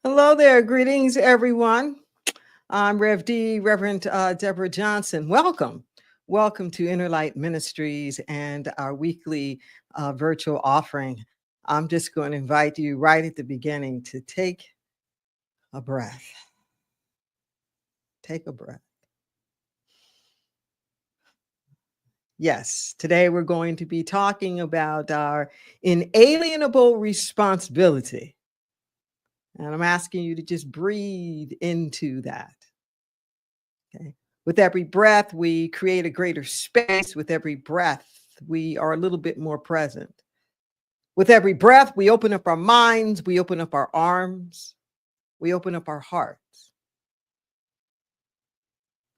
Hello there. Greetings, everyone. I'm Rev D, Reverend Deborah Johnson. Welcome. Welcome to Inner Light Ministries and our weekly virtual offering. I'm just going to invite you right at the beginning to take a breath. Take a breath. Yes, today we're going to be talking about our inalienable responsibility. And I'm asking you to just breathe into that. Okay. With every breath, we create a greater space. With every breath, we are a little bit more present. With every breath, we open up our minds, we open up our arms, we open up our hearts.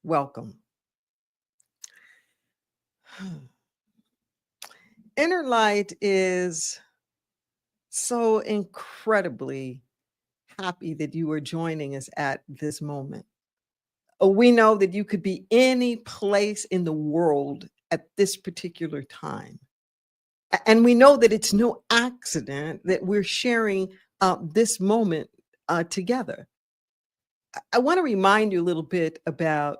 Welcome. Inner Light is so incredibly happy that you are joining us at this moment. We know that you could be any place in the world at this particular time. And we know that it's no accident that we're sharing this moment together. I want to remind you a little bit about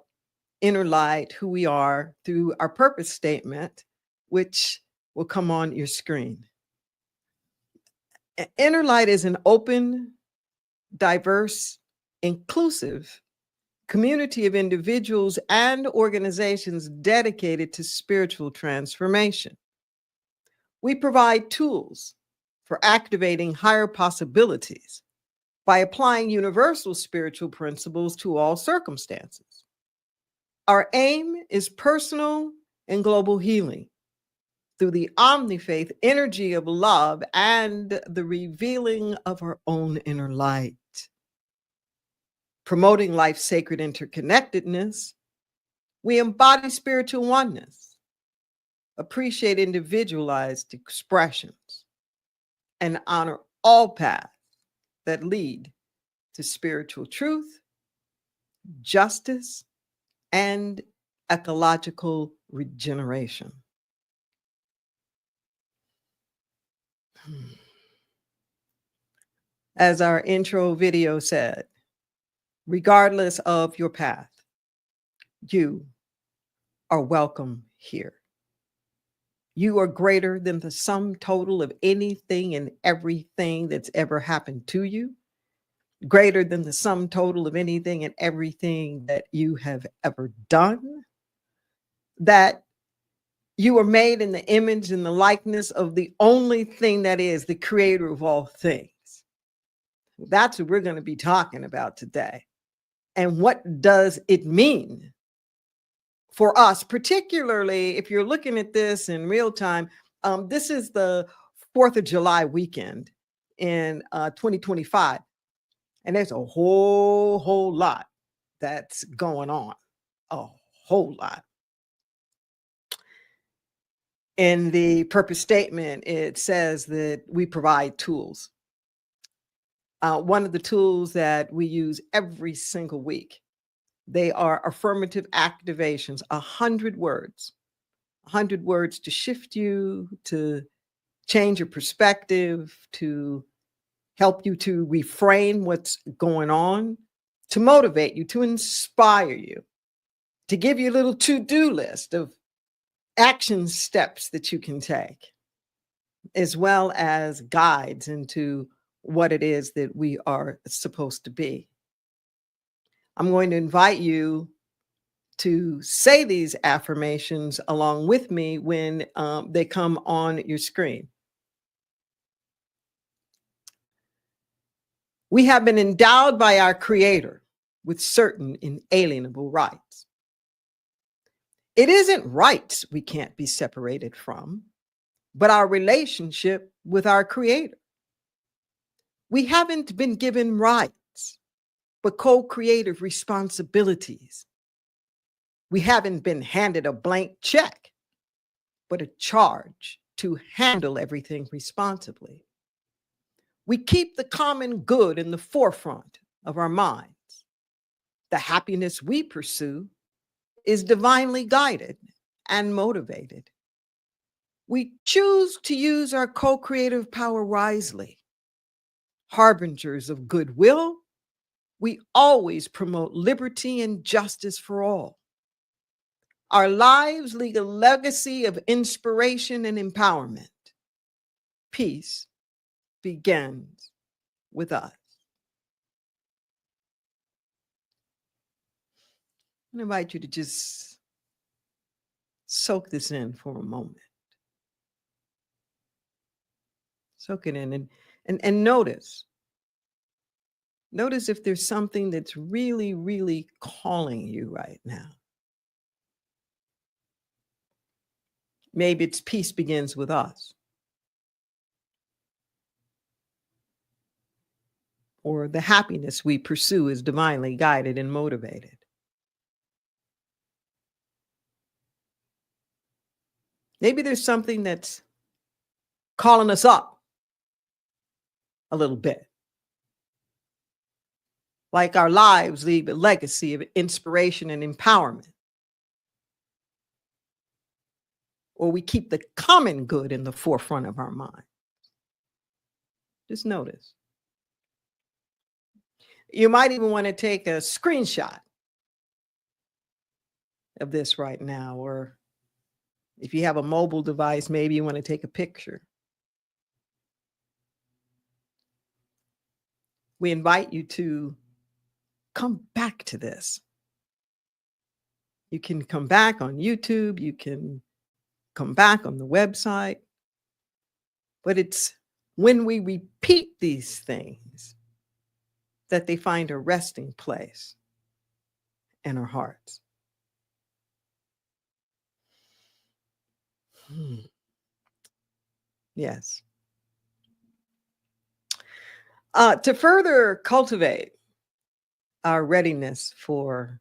Inner Light, who we are, through our purpose statement, which will come on your screen. Inner Light is an open, diverse, inclusive community of individuals and organizations dedicated to spiritual transformation. We provide tools for activating higher possibilities by applying universal spiritual principles to all circumstances. Our aim is personal and global healing through the omni-faith energy of love and the revealing of our own inner light. Promoting life's sacred interconnectedness, we embody spiritual oneness, appreciate individualized expressions, and honor all paths that lead to spiritual truth, justice, and ecological regeneration. As our intro video said, regardless of your path, you are welcome here. You are greater than the sum total of anything and everything that's ever happened to you, greater than the sum total of anything and everything that you have ever done, that you are made in the image and the likeness of the only thing that is the creator of all things. That's what we're going to be talking about today. And what does it mean for us, particularly if you're looking at this in real time? This is the 4th of July weekend in 2025. And there's a whole lot that's going on, a whole lot. In the purpose statement, it says that we provide tools. One of the tools that we use every single week, they are affirmative activations, 100 words, 100 words to shift you, to change your perspective, to help you to reframe what's going on, to motivate you, to inspire you, to give you a little to-do list of action steps that you can take, as well as guides into what it is that we are supposed to be. I'm going to invite you to say these affirmations along with me when they come on your screen. We have been endowed by our Creator with certain inalienable rights. It isn't rights we can't be separated from, but our relationship with our Creator. We haven't been given rights, but co-creative responsibilities. We haven't been handed a blank check, but a charge to handle everything responsibly. We keep the common good in the forefront of our minds. The happiness we pursue is divinely guided and motivated. We choose to use our co-creative power wisely. harbingers of goodwill. We always promote liberty and justice for all. Our lives leave a legacy of inspiration and empowerment. Peace begins with us. I invite you to just soak this in for a moment. Soak it in and notice. Notice if there's something that's really, really calling you right now. Maybe it's peace begins with us. Or the happiness we pursue is divinely guided and motivated. Maybe there's something that's calling us up a little bit. Like our lives leave a legacy of inspiration and empowerment. Or we keep the common good in the forefront of our mind. Just notice. You might even want to take a screenshot of this right now, or if you have a mobile device, maybe you want to take a picture. We invite you to come back to this. You can come back on YouTube, you can come back on the website, but it's when we repeat these things that they find a resting place in our hearts. Yes. To further cultivate our readiness for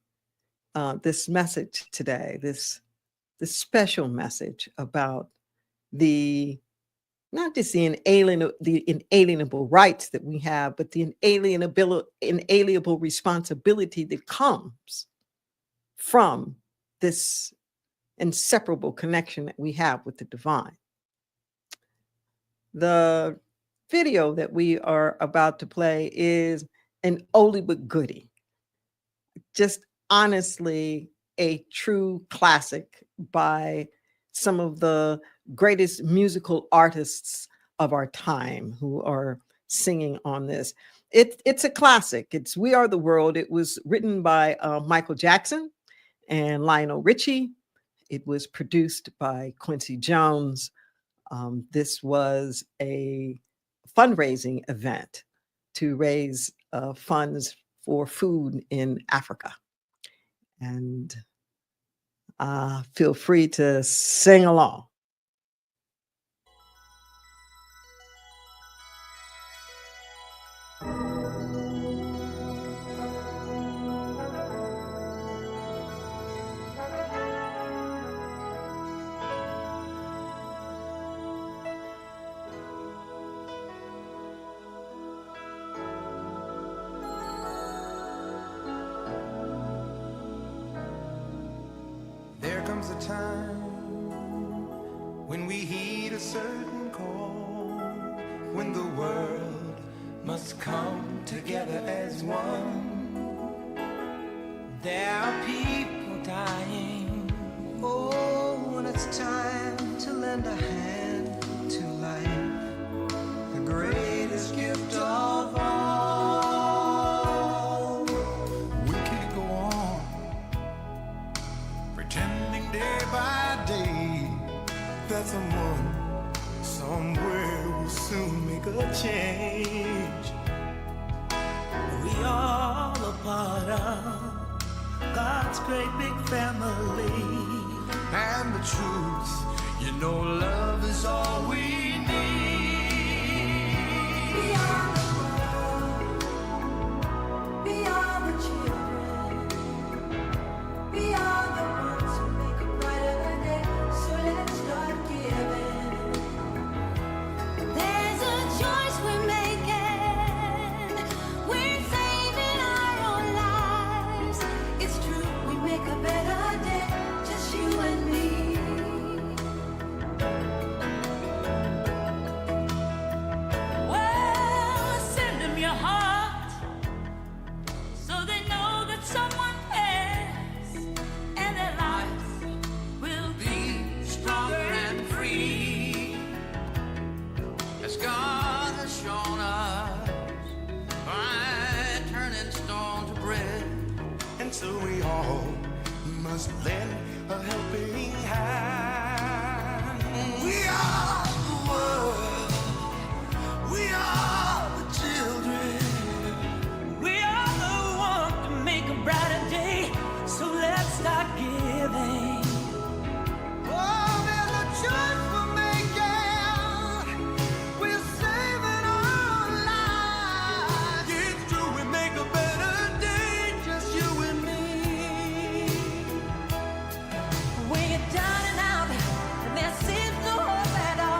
this message today, this special message about not just the inalienable rights that we have, but the inalienable responsibility that comes from this inseparable connection that we have with the divine. The video that we are about to play is an oldie but goodie. Just honestly, a true classic by some of the greatest musical artists of our time who are singing on this. It's a classic. It's We Are the World. It was written by Michael Jackson and Lionel Richie. It was produced by Quincy Jones. This was a fundraising event to raise funds for food in Africa. And feel free to sing along. A time when we heed a certain call, when the world must come together as one. There are people dying. Oh, when it's time to lend a hand to life, the greatest gift of all. We can't go on pretending day by day that someone somewhere will soon make a change. We all a part of God's great big family, and the truth, you know, love is all we need. We are the world, we are the children, we are the ones who make a brighter day, so let's start giving. There's a choice we're making, we're saving our own lives. It's true, we make a better day, just you and me. So we all must lend a helping hand. We are the world. We are the children. We are the one to make a brighter day. So let's start giving. Oh, there's a choice we're making. We're saving our lives. It's true, we make a better day, just you and me. When you're down and out, and there seems no hope at all.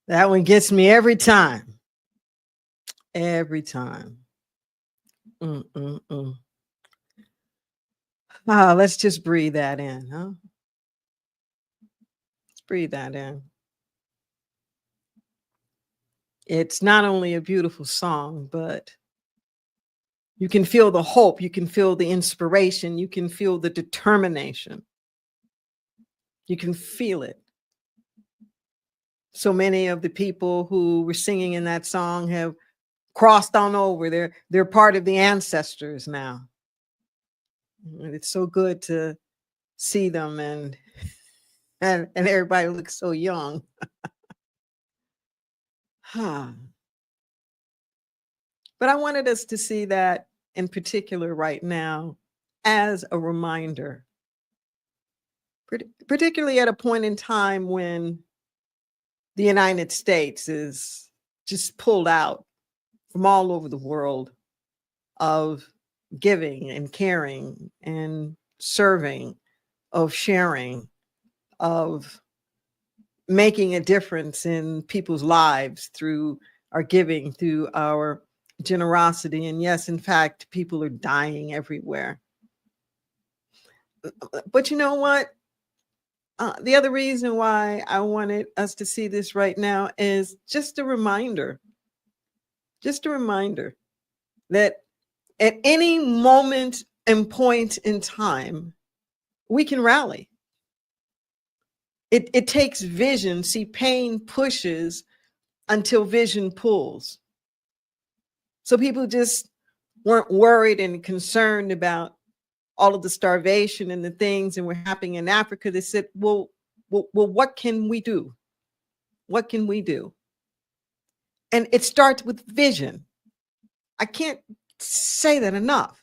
That one gets me every time. Every time. Mm-mm-mm. Let's just breathe that in, huh? Let's breathe that in. It's not only a beautiful song, but you can feel the hope, you can feel the inspiration, you can feel the determination. You can feel it. So many of the people who were singing in that song have crossed on over. They're part of the ancestors now. And it's so good to see them, and everybody looks so young. But I wanted us to see that in particular right now as a reminder, particularly at a point in time when the United States is just pulled out from all over the world of giving and caring and serving, of sharing, of making a difference in people's lives through our giving, through our generosity. And yes, in fact, people are dying everywhere. But you know what? The other reason why I wanted us to see this right now is just a reminder that at any moment and point in time, we can rally. It takes vision. See, pain pushes until vision pulls. So people just weren't worried and concerned about all of the starvation and the things that were happening in Africa. They said, well, what can we do? What can we do? And it starts with vision. I can't say that enough.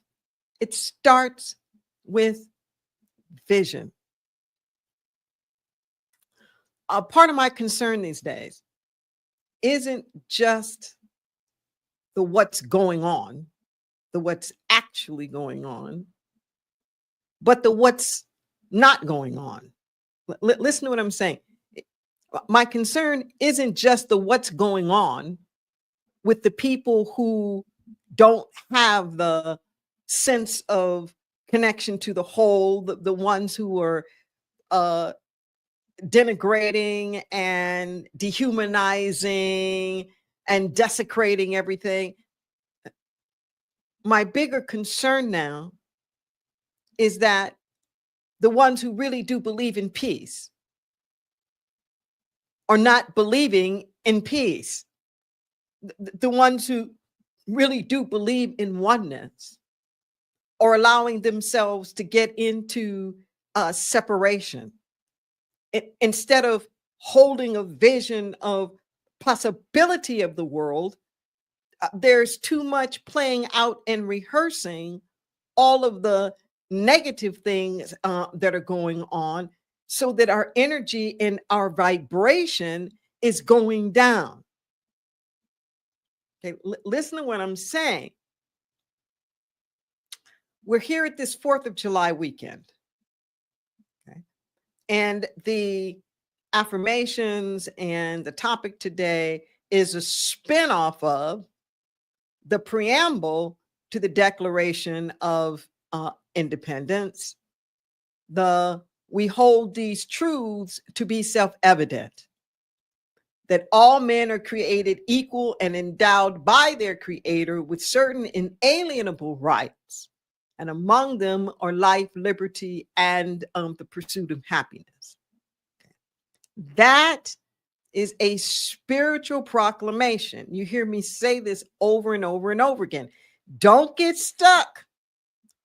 It starts with vision. A part of my concern these days isn't just the what's going on, the what's actually going on, but the what's not going on. Listen to what I'm saying. My concern isn't just the what's going on with the people who don't have the sense of connection to the whole, the ones who are denigrating and dehumanizing and desecrating everything. My bigger concern now is that the ones who really do believe in peace are not believing in peace. The ones who really do believe in oneness are allowing themselves to get into separation. Instead of holding a vision of possibility of the world, there's too much playing out and rehearsing all of the negative things that are going on, so that our energy and our vibration is going down. Okay, listen to what I'm saying. We're here at this 4th of July weekend. Okay. And the affirmations and the topic today is a spinoff of the preamble to the Declaration of Independence. We hold these truths to be self-evident, that all men are created equal and endowed by their creator with certain inalienable rights, and among them are life, liberty, and the pursuit of happiness. That is a spiritual proclamation. You hear me say this over and over and over again. Don't get stuck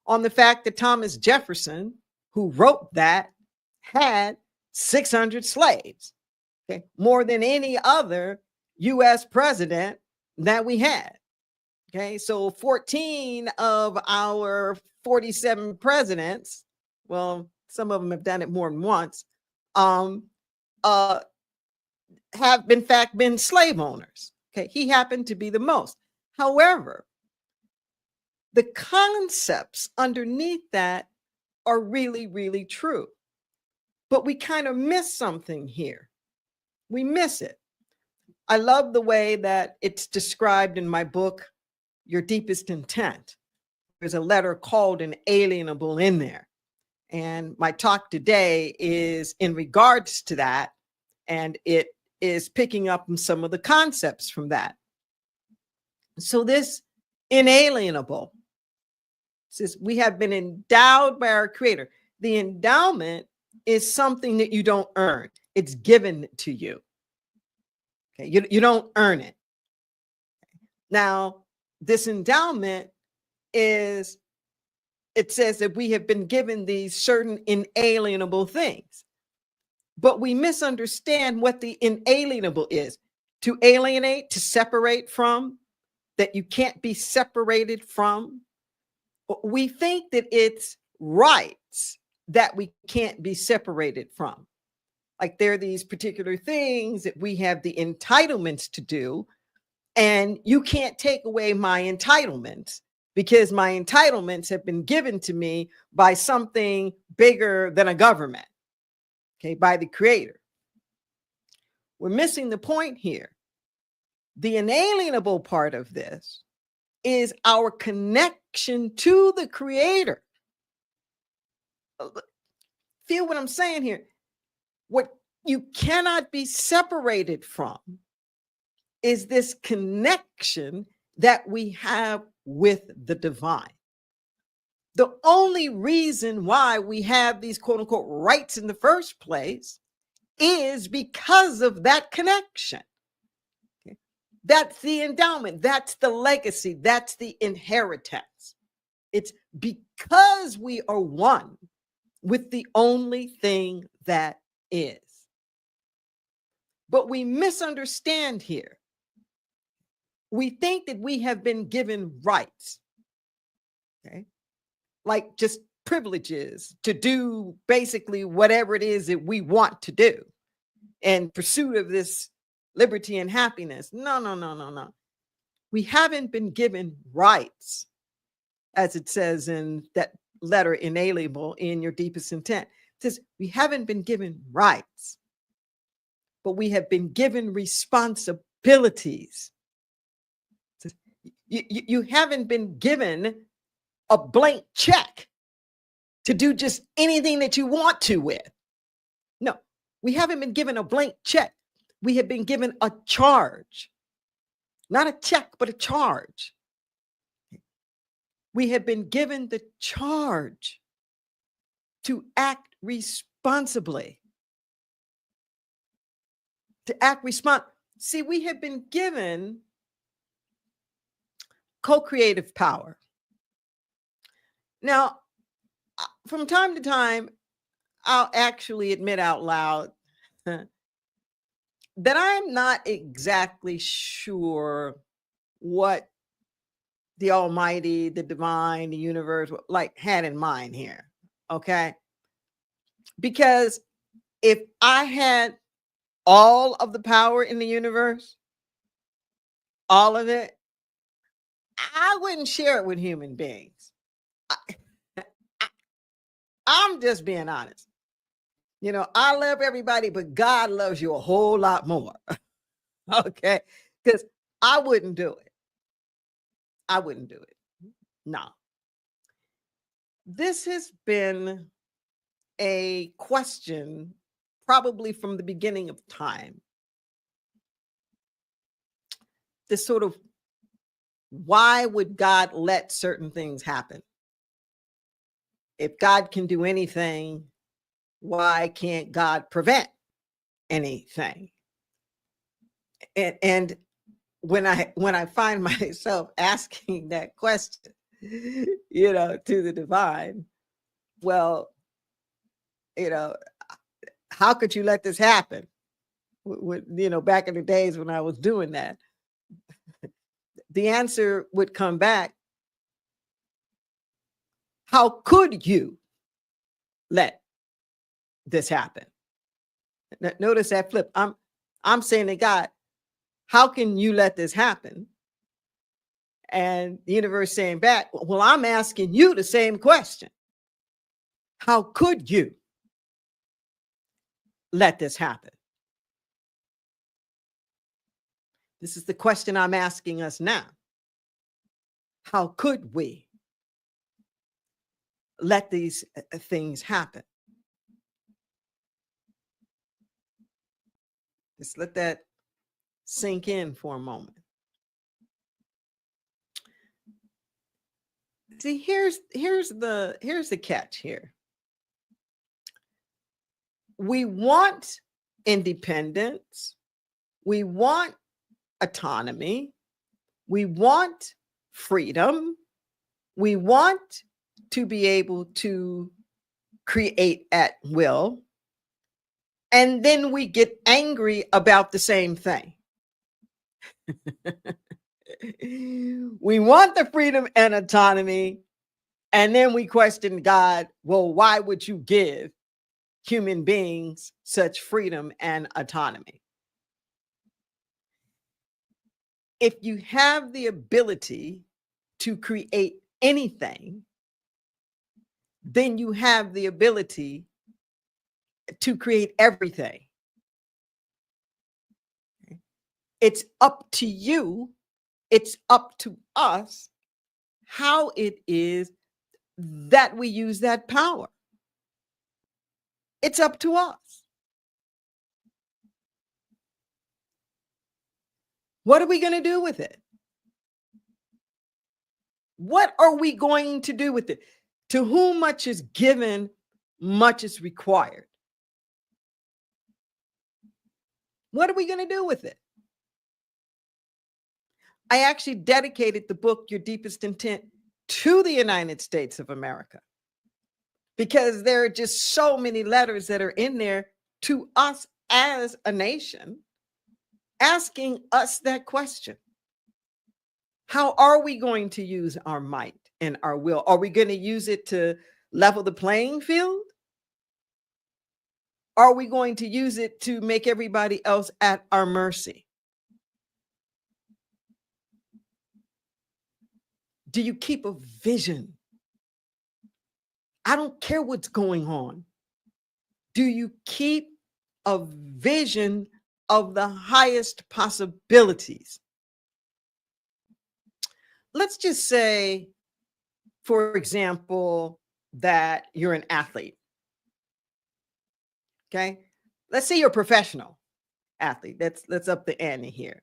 on the fact that Thomas Jefferson, who wrote that, had 600 slaves, okay, more than any other U.S. president that we had. Okay, so 14 of our 47 presidents, well, some of them have done it more than once, have in fact been slave owners. Okay, he happened to be the most. However, the concepts underneath that are really, really true. But we kind of miss something here. We miss it. I love the way that it's described in my book, Your Deepest Intent. There's a letter called Inalienable in there. And my talk today is in regards to that, and it is picking up on some of the concepts from that. So this inalienable says we have been endowed by our Creator. The endowment is something that you don't earn. It's given to you. Okay, you don't earn it. Now, this endowment is, it says that we have been given these certain inalienable things, but we misunderstand what the inalienable is. To alienate, to separate from, that you can't be separated from. We think that it's rights that we can't be separated from. Like there are these particular things that we have the entitlements to do, and you can't take away my entitlements because my entitlements have been given to me by something bigger than a government, okay, by the Creator. We're missing the point here. The inalienable part of this is our connection to the Creator. Feel what I'm saying here? What you cannot be separated from is this connection that we have with the divine. The only reason why we have these quote unquote rights in the first place is because of that connection. Okay? That's the endowment. That's the legacy. That's the inheritance. It's because we are one with the only thing that is. But we misunderstand here. We think that we have been given rights, okay? Like just privileges to do basically whatever it is that we want to do in pursuit of this liberty and happiness. No. We haven't been given rights, as it says in that letter, Inalienable, in Your Deepest Intent. It says we haven't been given rights, but we have been given responsibilities. You haven't been given a blank check to do just anything that you want to with. No, we haven't been given a blank check. We have been given a charge, not a check, but a charge. We have been given the charge to act responsibly. To act responsibly. See, we have been given co-creative power. Now, from time to time, I'll actually admit out loud that I'm not exactly sure what the Almighty, the divine, the universe, like had in mind here. Okay. Because if I had all of the power in the universe, all of it, I wouldn't share it with human beings. I'm just being honest. You know, I love everybody, but God loves you a whole lot more. Okay. Because I wouldn't do it. I wouldn't do it. No. This has been a question probably from the beginning of time. This sort of, why would God let certain things happen? If God can do anything, why can't God prevent anything? And when I find myself asking that question, you know, to the divine, well, you know, how could you let this happen? You know, back in the days when I was doing that, the answer would come back, how could you let this happen? Notice that flip. I'm saying to God, how can you let this happen? And the universe saying back, well, I'm asking you the same question. How could you let this happen? This is the question I'm asking us now. How could we let these things happen? Just let that sink in for a moment. See, here's the catch here. We want independence. We want autonomy. We want freedom. We want to be able to create at will. And then we get angry about the same thing. We want the freedom and autonomy. And then we question God, well, why would you give human beings such freedom and autonomy? If you have the ability to create anything, then you have the ability to create everything. It's up to you, it's up to us how it is that we use that power. It's up to us. What are we going to do with it? What are we going to do with it? To whom much is given, much is required. What are we going to do with it? I actually dedicated the book, Your Deepest Intent, to the United States of America, because there are just so many letters that are in there to us as a nation, asking us that question. How are we going to use our might and our will? Are we going to use it to level the playing field? Are we going to use it to make everybody else at our mercy? Do you keep a vision? I don't care what's going on. Do you keep a vision of the highest possibilities? Let's just say, for example, that you're an athlete. Okay. Let's say you're a professional athlete. Let's up the ante here.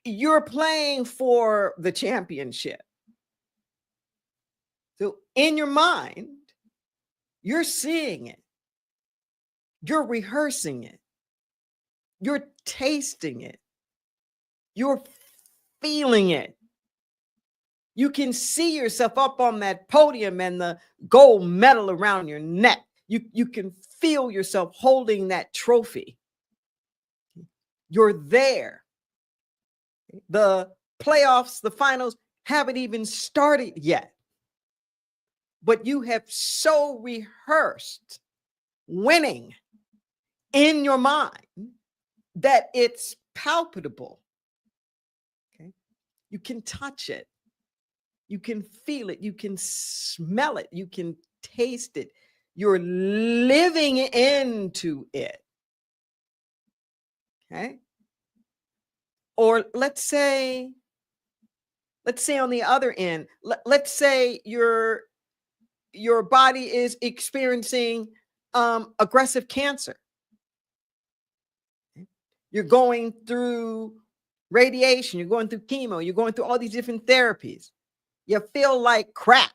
You're playing for the championship. So in your mind, you're seeing it. You're rehearsing it. You're tasting it. You're feeling it. You can see yourself up on that podium and the gold medal around your neck. You can feel yourself holding that trophy. You're there. The playoffs, the finals haven't even started yet. But you have so rehearsed winning in your mind that it's palpable. Okay? You can touch it. You can feel it. You can smell it. You can taste it. You're living into it. Okay? Or let's say on the other end, let's say your body is experiencing aggressive cancer. You're going through radiation, you're going through chemo, you're going through all these different therapies. You feel like crap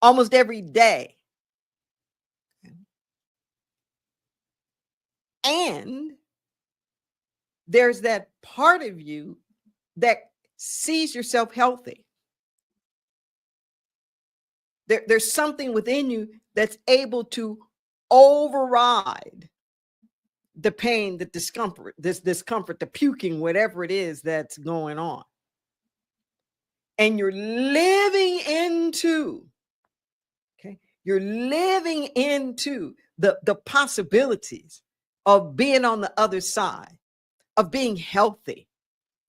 almost every day. And there's that part of you that sees yourself healthy. There's something within you that's able to override the pain, the discomfort, the puking, whatever it is that's going on. And you're living into, you're living into the possibilities of being on the other side, of being healthy.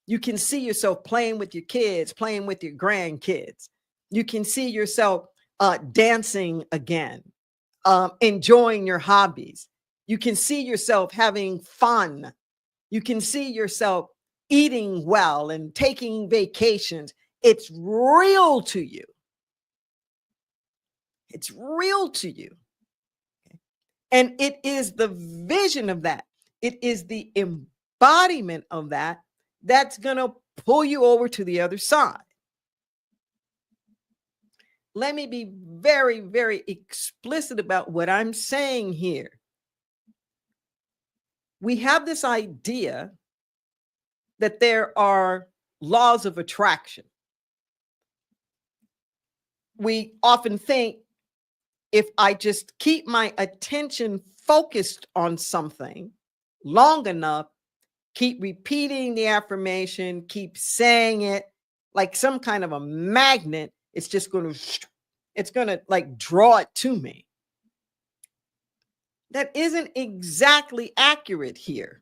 You can see yourself playing with your kids, playing with your grandkids. You can see yourself dancing again, enjoying your hobbies. You can see yourself having fun You can see yourself eating well and taking vacations. It's real to you. It's real to you. And it is the vision of that. It is the embodiment of that that's going to pull you over to the other side. Let me be very, very explicit about what I'm saying here. We have this idea that there are laws of attraction. We often think, if I just keep my attention focused on something long enough, keep repeating the affirmation, keep saying it like some kind of a magnet, it's going to like draw it to me. That isn't exactly accurate here.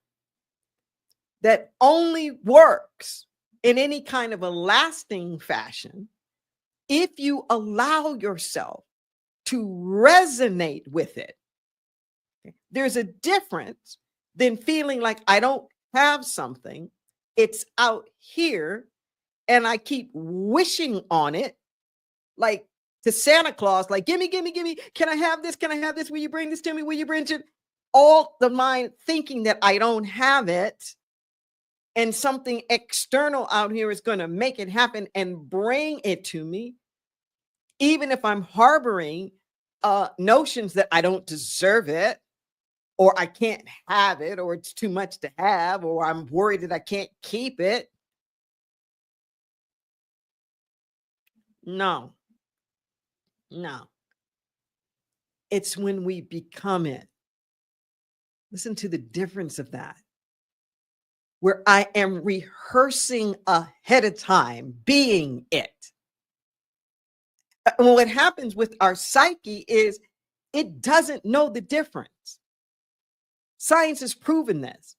That only works in any kind of a lasting fashion if you allow yourself to resonate with it. There's a difference than feeling like I don't have something, it's out here, and I keep wishing on it, like to Santa Claus, like, gimme, gimme, gimme. Can I have this? Can I have this? Will you bring this to me? Will you bring it? All the mind thinking that I don't have it, and something external out here is going to make it happen and bring it to me, even if I'm harboring notions that I don't deserve it, or I can't have it, or it's too much to have, or I'm worried that I can't keep it. No. It's when we become it. Listen to the difference of that. Where I am rehearsing ahead of time, being it. What happens with our psyche is it doesn't know the difference. Science has proven this.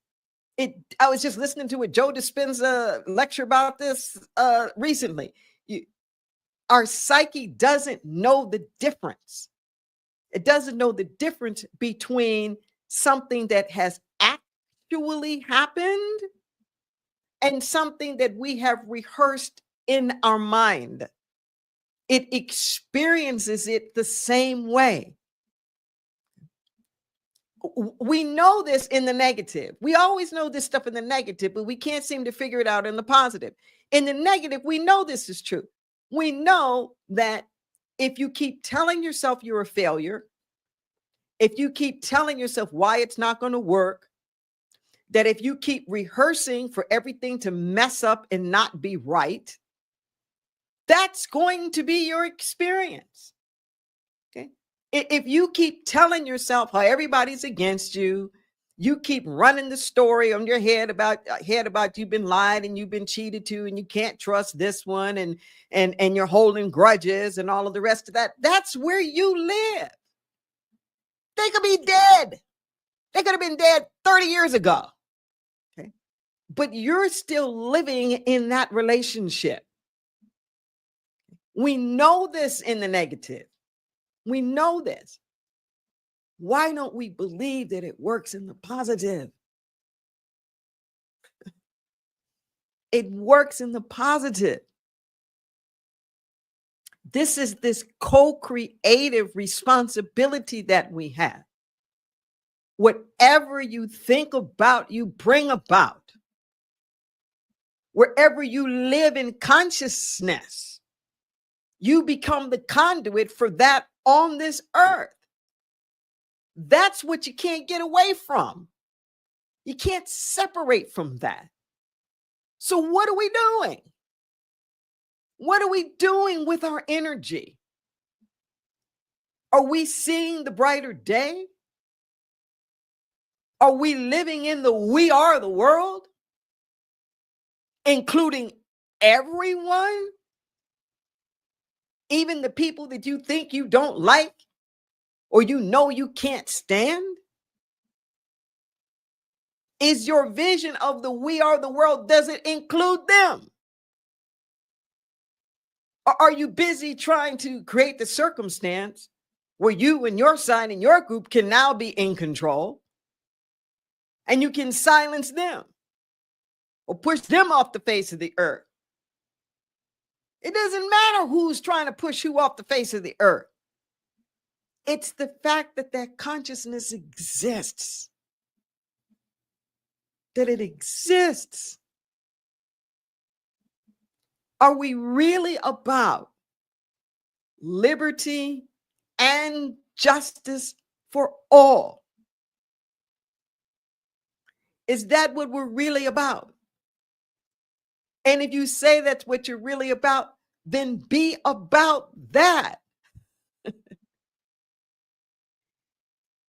I was just listening to a Joe Dispenza lecture about this recently. Our psyche doesn't know the difference. It doesn't know the difference between something that has actually happened and something that we have rehearsed in our mind. It experiences it the same way. We know this in the negative. We always know this stuff in the negative, but we can't seem to figure it out in the positive. In the negative, we know this is true. We know that if you keep telling yourself you're a failure, if you keep telling yourself why it's not going to work, that if you keep rehearsing for everything to mess up and not be right, that's going to be your experience. Okay. If you keep telling yourself how everybody's against you, you keep running the story on your head about you've been lied and you've been cheated to, and you can't trust this one, and you're holding grudges and all of the rest of that. That's where you live. They could be dead. They could have been dead 30 years ago. Okay. But you're still living in that relationship. We know this in the negative. We know this. Why don't we believe that it works in the positive? It works in the positive. This is this co-creative responsibility that we have. Whatever you think about, you bring about. Wherever you live in consciousness, you become the conduit for that on this earth. That's what you can't get away from. You can't separate from that. So what are we doing? What are we doing with our energy? Are we seeing the brighter day? Are we living in the we are the world, including everyone? Even the people that you think you don't like or you know you can't stand? Is your vision of the we are the world, does it include them? Or are you busy trying to create the circumstance where you and your side and your group can now be in control and you can silence them? or push them off the face of the earth. It doesn't matter who's trying to push who off the face of the earth. It's the fact that that consciousness exists, that it exists. Are we really about liberty and justice for all? Is that what we're really about? And if you say that's what you're really about, then be about that.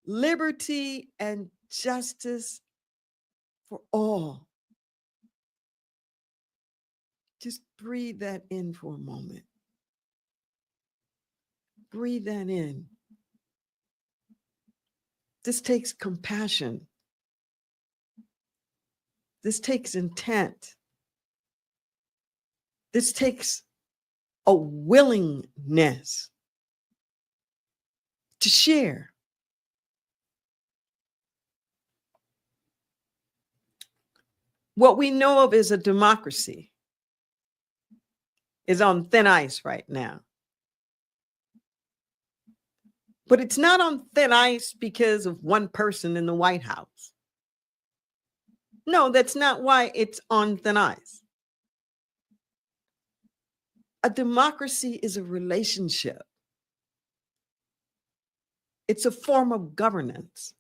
Liberty and justice for all. Just breathe that in for a moment. Breathe that in. This takes compassion. This takes intent. This takes a willingness to share. What we know of as a democracy is on thin ice right now. But it's not on thin ice because of one person in the White House. No, that's not why it's on thin ice. A democracy is a relationship. It's a form of governance.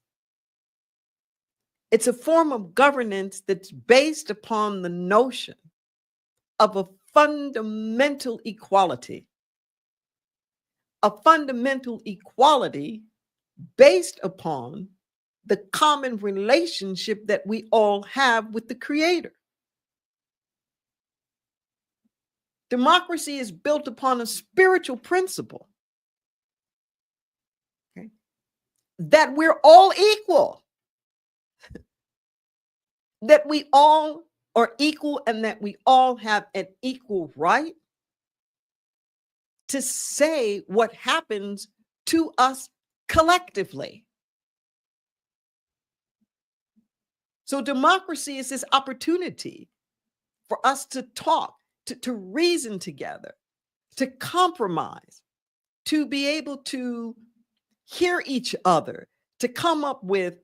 It's a form of governance that's based upon the notion of a fundamental equality. A fundamental equality based upon the common relationship that we all have with the Creator. Democracy is built upon a spiritual principle, okay, that we're all equal, that we all are equal, and that we all have an equal right to say what happens to us collectively. So democracy is this opportunity for us to talk, to reason together, to compromise, to be able to hear each other, to come up with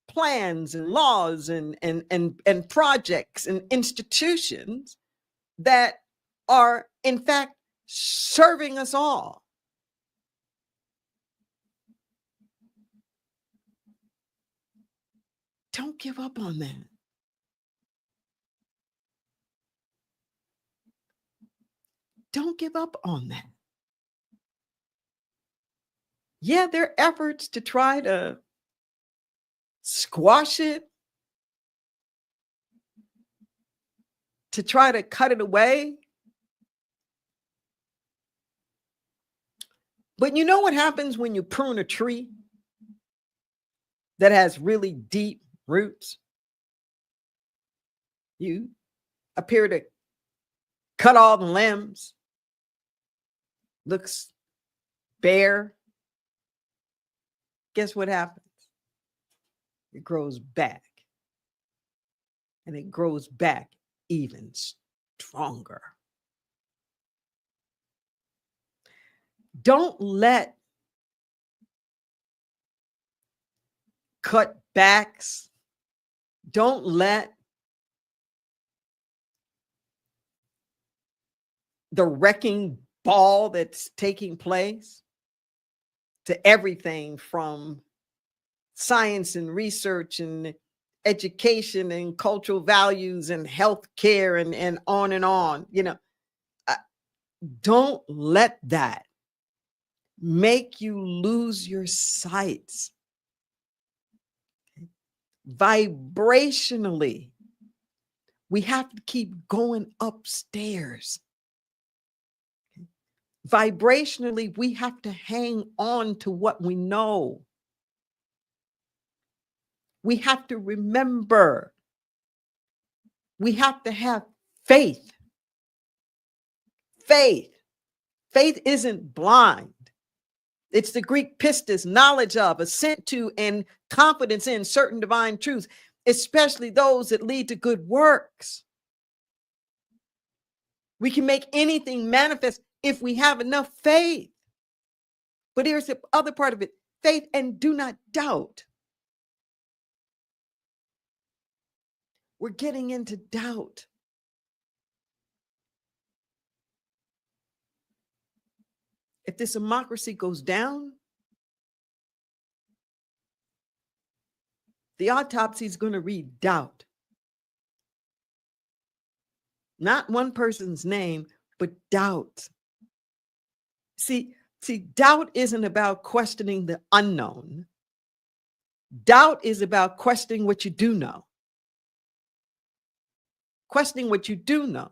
plans and laws and projects and institutions that are, in fact, serving us all. Don't give up on that. Don't give up on that. Yeah, there are efforts to try to squash it, to try to cut it away. But you know what happens when you prune a tree that has really deep roots? You appear to cut all the limbs, looks bare. Guess what happens? It grows back. And it grows back even stronger. Don't let cutbacks, don't let the wrecking ball that's taking place to everything from science and research and education and cultural values and health care and on and on. You know, don't let that make you lose your sights. Vibrationally, we have to keep going upstairs. Vibrationally, we have to hang on to what we know. We have to remember. We have to have faith. Faith. Faith isn't blind. It's the Greek pistis, knowledge of, assent to, and confidence in certain divine truths, especially those that lead to good works. We can make anything manifest if we have enough faith. But here's the other part of it: faith and do not doubt. We're getting into doubt. If this democracy goes down, the autopsy is going to read doubt. Not one person's name, but doubt. See, doubt isn't about questioning the unknown. Doubt is about questioning what you do know. Questioning what you do know.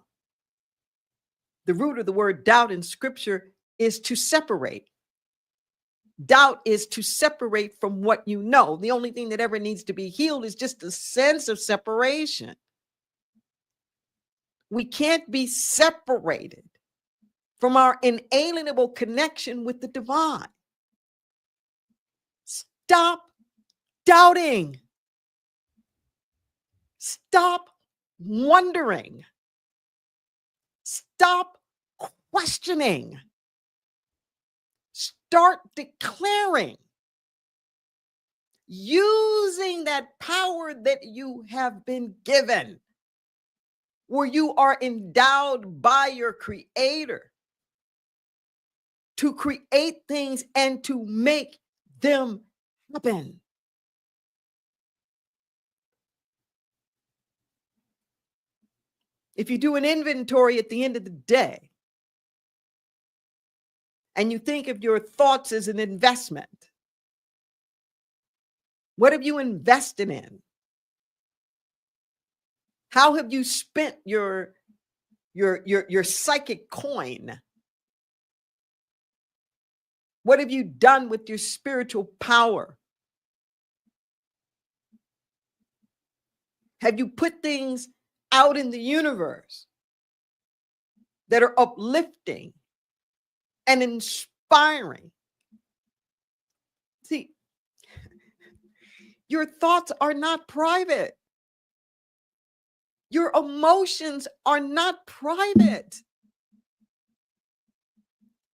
The root of the word doubt in scripture is to separate. Doubt is to separate from what you know. The only thing that ever needs to be healed is just a sense of separation. We can't be separated from our inalienable connection with the divine. Stop doubting. Stop wondering. Stop questioning. Start declaring. Using that power that you have been given, where you are endowed by your Creator to create things and to make them happen. If you do an inventory at the end of the day and you think of your thoughts as an investment, what have you invested in? How have you spent your psychic coin? What have you done with your spiritual power? Have you put things out in the universe that are uplifting and inspiring? See, your thoughts are not private. Your emotions are not private.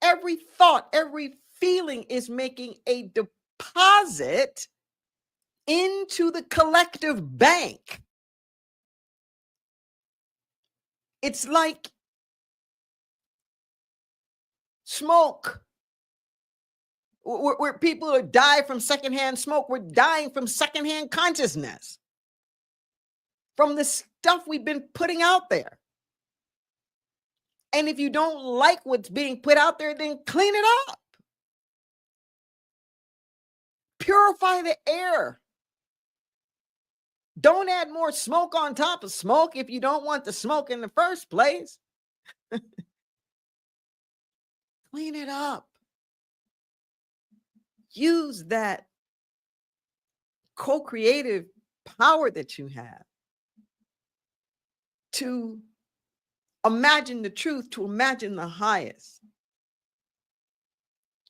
Every thought, every feeling is making a deposit into the collective bank. It's like smoke. Where people are dying from secondhand smoke, we're dying from secondhand consciousness, from the stuff we've been putting out there. And if you don't like what's being put out there, then clean it up. Purify the air. Don't add more smoke on top of smoke if you don't want the smoke in the first place. Clean it up. Use that co-creative power that you have to imagine the truth, to imagine the highest,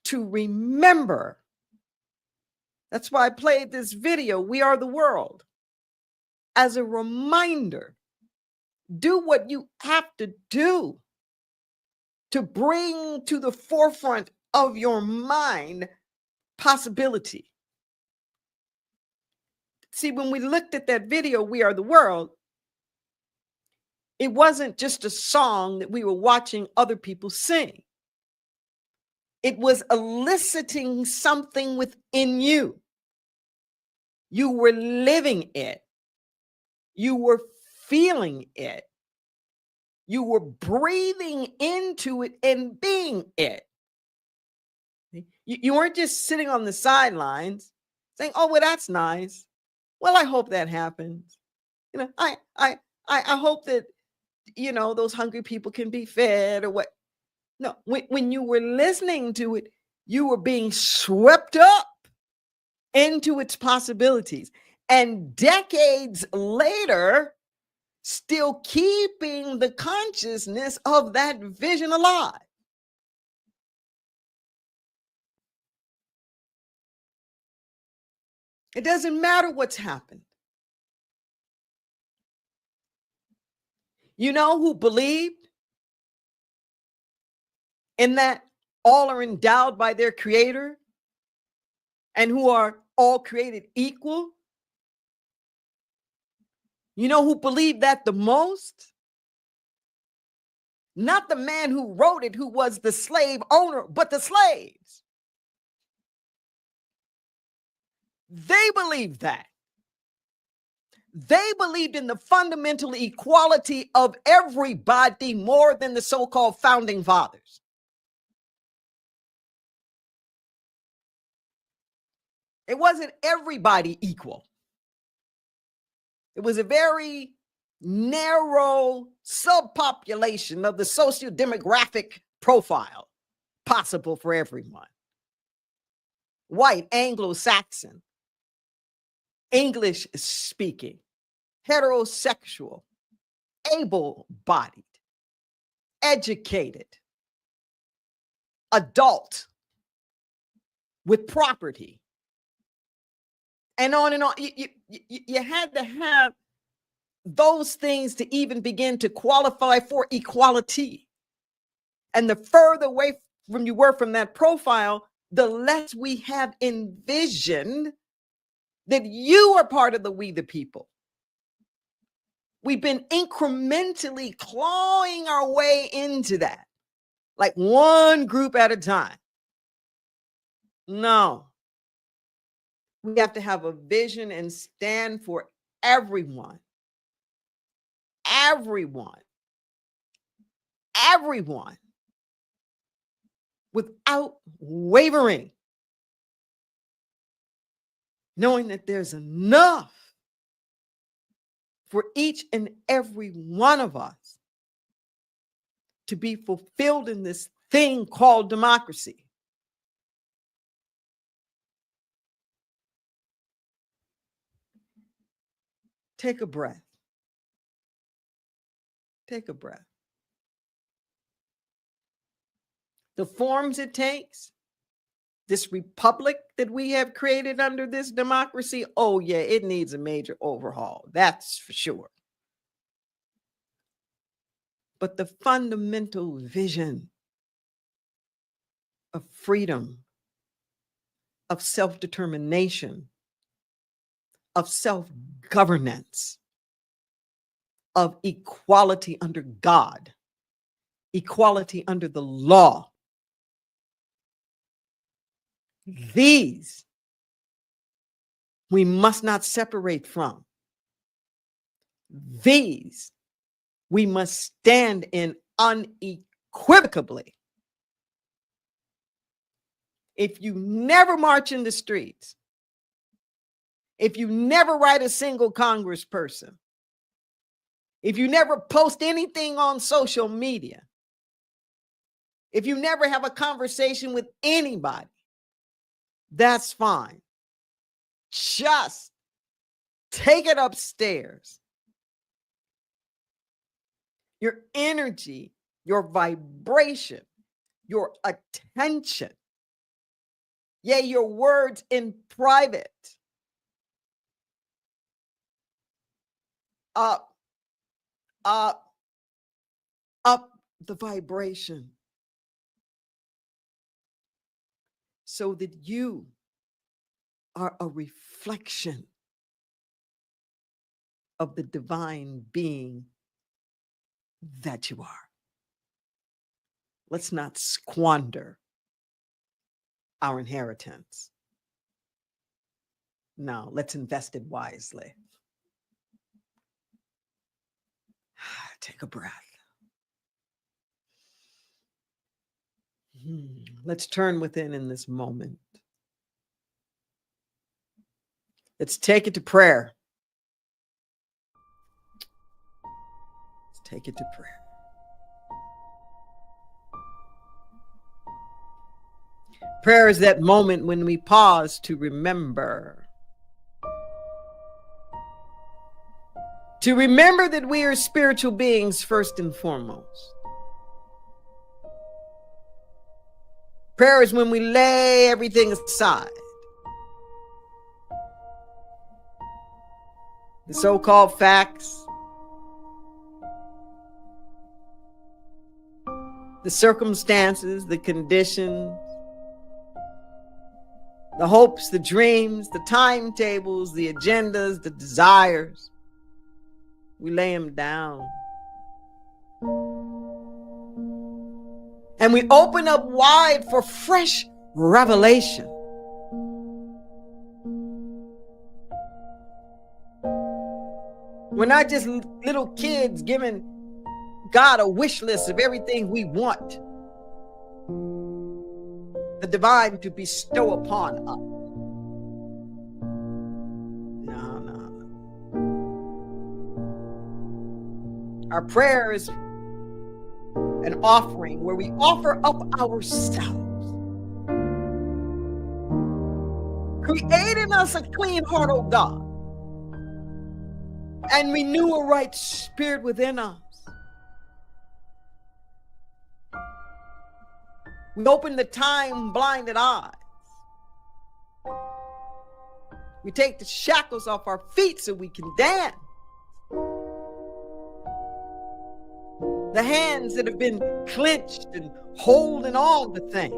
to remember. That's why I played this video, We Are the World, as a reminder. Do what you have to do to bring to the forefront of your mind possibility. See, when we looked at that video, We Are the World, it wasn't just a song that we were watching other people sing. It was eliciting something within you. You were living it. You were feeling it. You were breathing into it and being it. You weren't just sitting on the sidelines saying, "Oh, well, that's nice. Well, I hope that happens. You know, I hope that, you know, those hungry people can be fed," or what. No, when you were listening to it, you were being swept up into its possibilities. And decades later, still keeping the consciousness of that vision alive. It doesn't matter what's happened. You know who believed in that all are endowed by their creator and who are all created equal? You know who believed that the most? Not the man who wrote it, who was the slave owner, but the slaves. They believed that. They believed in the fundamental equality of everybody more than the so-called founding fathers. It wasn't everybody equal. It was a very narrow subpopulation of the socio-demographic profile possible for everyone. White, Anglo-Saxon, English speaking, heterosexual, able-bodied, educated, adult with property, and on and on. You had to have those things to even begin to qualify for equality. And the further away from you were from that profile, the less we have envisioned that you are part of the we the people. We've been incrementally clawing our way into that, like one group at a time. No. We have to have a vision and stand for everyone. Everyone. Everyone. Without wavering. Knowing that there's enough for each and every one of us to be fulfilled in this thing called democracy. Take a breath. Take a breath. The forms it takes, this republic that we have created under this democracy, oh yeah, it needs a major overhaul. That's for sure. But the fundamental vision of freedom, of self-determination, of self-governance, of equality under God, equality under the law, these we must not separate from. These we must stand in unequivocally. If you never march in the streets, if you never write a single congressperson, if you never post anything on social media, if you never have a conversation with anybody, that's fine. Just take it upstairs. Your energy, your vibration, your attention, yea, your words in private. Up, up, up the vibration. So that you are a reflection of the divine being that you are. Let's not squander our inheritance. No, let's invest it wisely. Take a breath. Let's turn within in this moment. Let's take it to prayer. Let's take it to prayer. Prayer is that moment when we pause to remember. To remember that we are spiritual beings first and foremost. Prayer is when we lay everything aside. The so-called facts, the circumstances, the conditions, the hopes, the dreams, the timetables, the agendas, the desires. We lay them down. And we open up wide for fresh revelation. We're not just little kids giving God a wish list of everything we want the divine to bestow upon us. No. Our prayer is an offering where we offer up ourselves. Create in us a clean heart, O God, and renew a right spirit within us. We open the time-blinded eyes. We take the shackles off our feet so we can dance. The hands that have been clenched and holding on to things.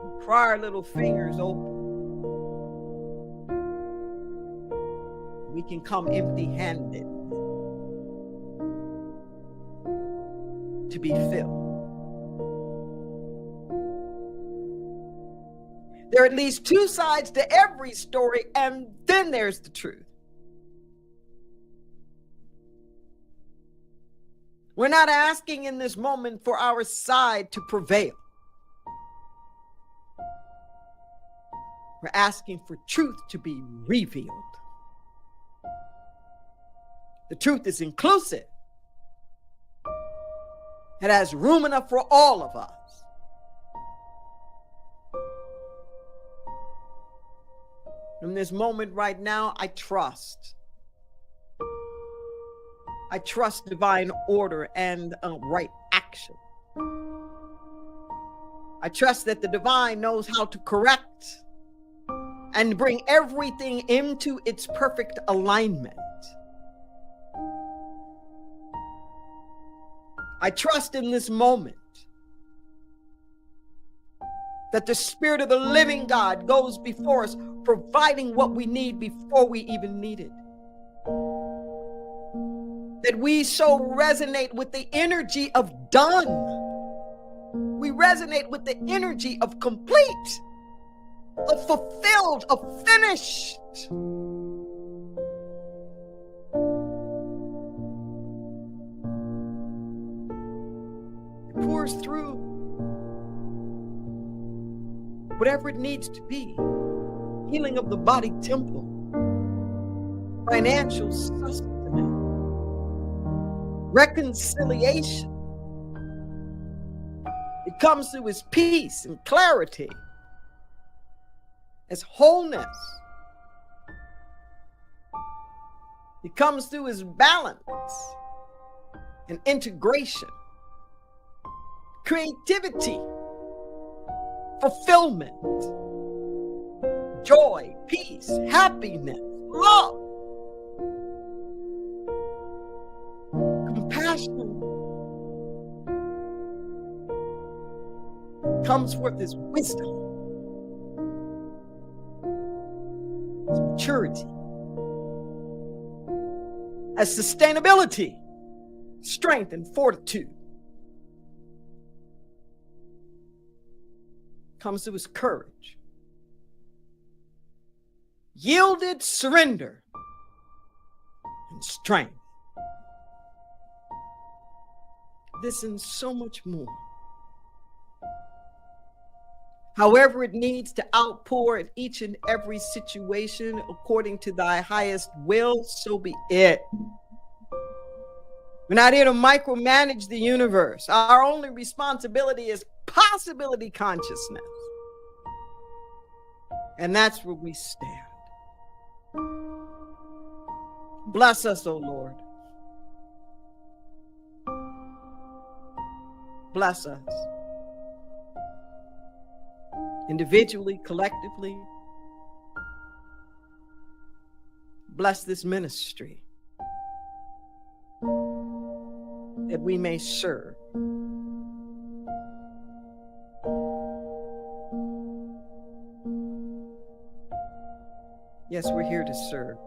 We pry our little fingers open. We can come empty-handed to be filled. There are at least two sides to every story, and then there's the truth. We're not asking in this moment for our side to prevail. We're asking for truth to be revealed. The truth is inclusive. It has room enough for all of us. In this moment right now, I trust divine order and right action. I trust that the divine knows how to correct and bring everything into its perfect alignment. I trust in this moment that the Spirit of the living God goes before us, providing what we need before we even need it. That we so resonate with the energy of done. We resonate with the energy of complete, of fulfilled, of finished. It pours through whatever it needs to be. Healing of the body temple, financial sustenance, reconciliation. It comes through His peace and clarity, His wholeness. It comes through His balance and integration, creativity, fulfillment, joy, peace, happiness, love, compassion. Comes forth as wisdom, as maturity, as sustainability, strength, and fortitude. Comes through His courage, yielded surrender, and strength. This and so much more. However it needs to outpour in each and every situation according to thy highest will, so be it. We're not here to micromanage the universe. Our only responsibility is possibility consciousness. And that's where we stand. Bless us, O Lord. Bless us. Individually, collectively. Bless this ministry. that we may serve. Yes, we're here to serve.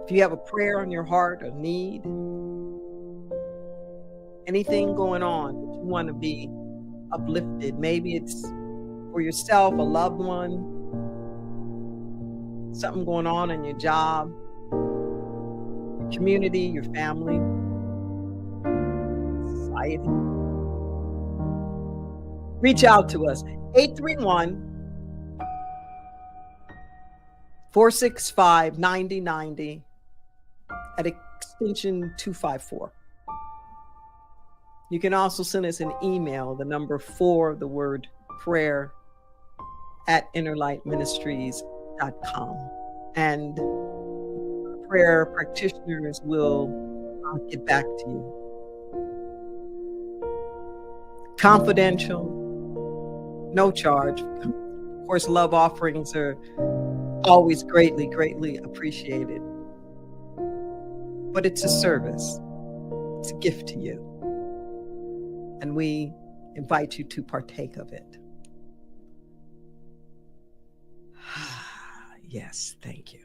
If you have a prayer on your heart, a need, anything going on that you want to be uplifted, maybe it's for yourself, a loved one, something going on in your job, your community, your family, society. Reach out to us, 831-465-9090 at extension 254. You can also send us an email, the number 4, the word prayer, at innerlightministries.com. And prayer practitioners will get back to you. Confidential, no charge. Of course, love offerings are always greatly, greatly appreciated. But it's a service. It's a gift to you. And we invite you to partake of it. Yes, thank you.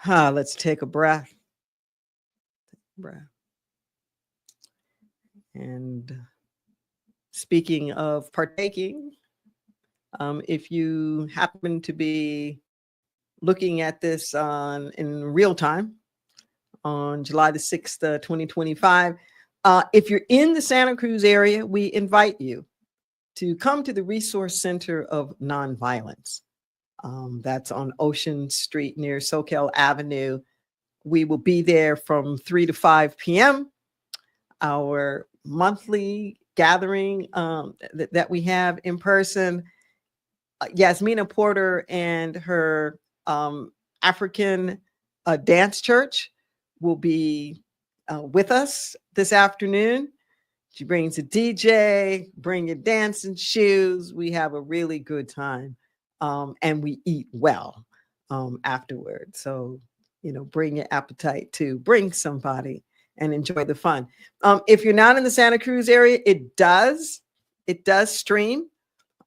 Let's take a breath. And speaking of partaking, if you happen to be looking at this in real time on July the 6th, 2025, if you're in the Santa Cruz area, we invite you to come to the Resource Center of Nonviolence. That's on Ocean Street near Soquel Avenue. We will be there from 3 to 5 p.m. Our monthly gathering that we have in person. Yasmina Porter and her African Dance Church will be with us this afternoon. She brings a DJ, bring your dancing shoes. We have a really good time, and we eat well afterwards. So, bring your appetite too. Bring somebody and enjoy the fun. If you're not in the Santa Cruz area, it does stream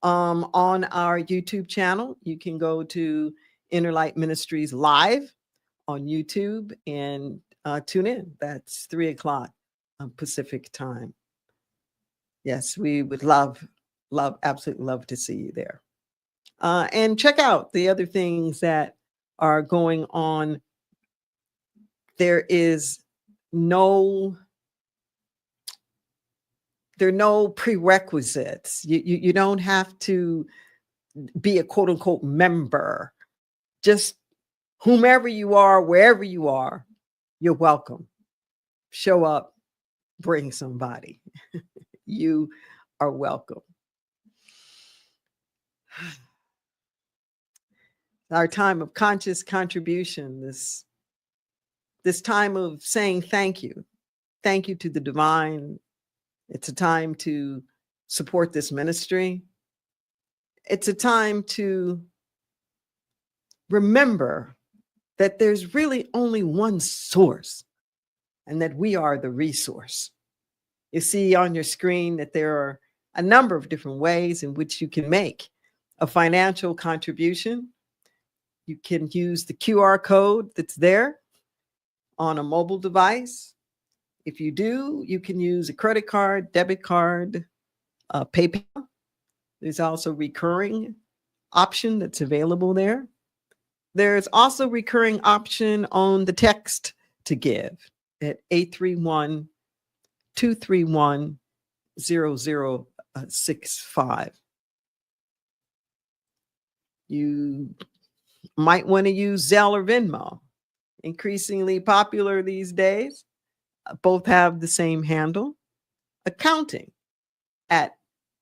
on our YouTube channel. You can go to Inner Light Ministries live on YouTube and tune in. That's 3:00 Pacific time. Yes, we would absolutely love to see you there. And check out the other things that are going on. There are no prerequisites. You don't have to be a quote unquote member. Just whomever you are, wherever you are, you're welcome. Show up, bring somebody. You are welcome. Our time of conscious contribution, this time of saying thank you to the divine. It's a time to support this ministry. It's a time to remember that there's really only one source and that we are the resource. You see on your screen that there are a number of different ways in which you can make a financial contribution. You can use the QR code that's there on a mobile device. If you do, you can use a credit card, debit card, PayPal. There's also recurring option that's available there. There's also recurring option on the text to give at 831-231-0065. You might want to use Zelle or Venmo. Increasingly popular these days. Both have the same handle. Accounting at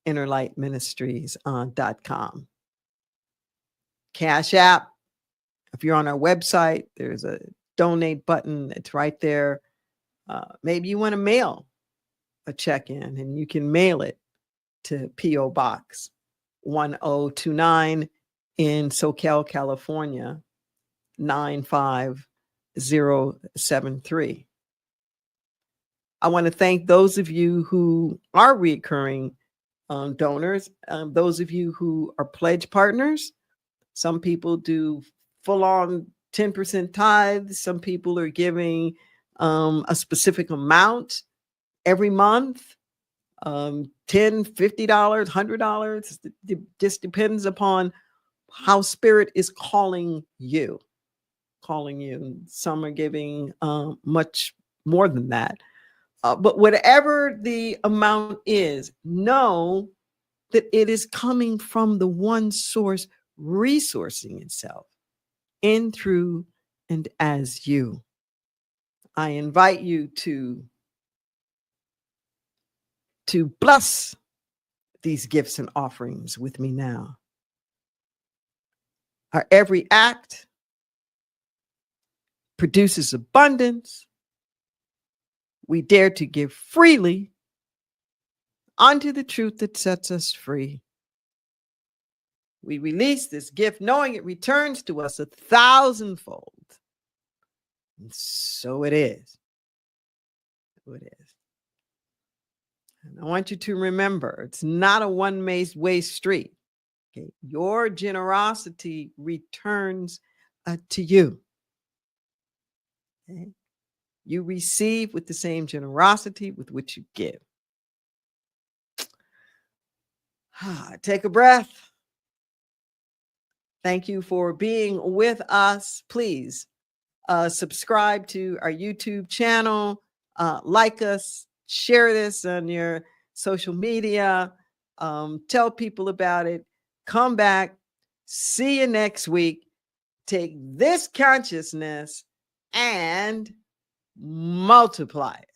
innerlightministries.com. Cash App. If you're on our website, there's a donate button. It's right there. Maybe you want to mail a check in, and you can mail it to P.O. Box 1029 in SoCal, California, 95073. I want to thank those of you who are recurring donors, those of you who are pledge partners. Some people do full on 10% tithes. Some people are giving a specific amount every month, $10, $50, $100. It just depends upon how Spirit is calling you. Some are giving much more than that. But whatever the amount is, know that it is coming from the one source resourcing itself in, through, and as you. I invite you to bless these gifts and offerings with me now. Our every act produces abundance. We dare to give freely unto the truth that sets us free. We release this gift knowing it returns to us 1,000-fold. And so it is. So it is. And I want you to remember, it's not a one-way street. Okay? Your generosity returns to you. Okay? You receive with the same generosity with which you give. Take a breath. Thank you for being with us. Please subscribe to our YouTube channel, like us, share this on your social media, tell people about it. Come back. See you next week. Take this consciousness and multiply it.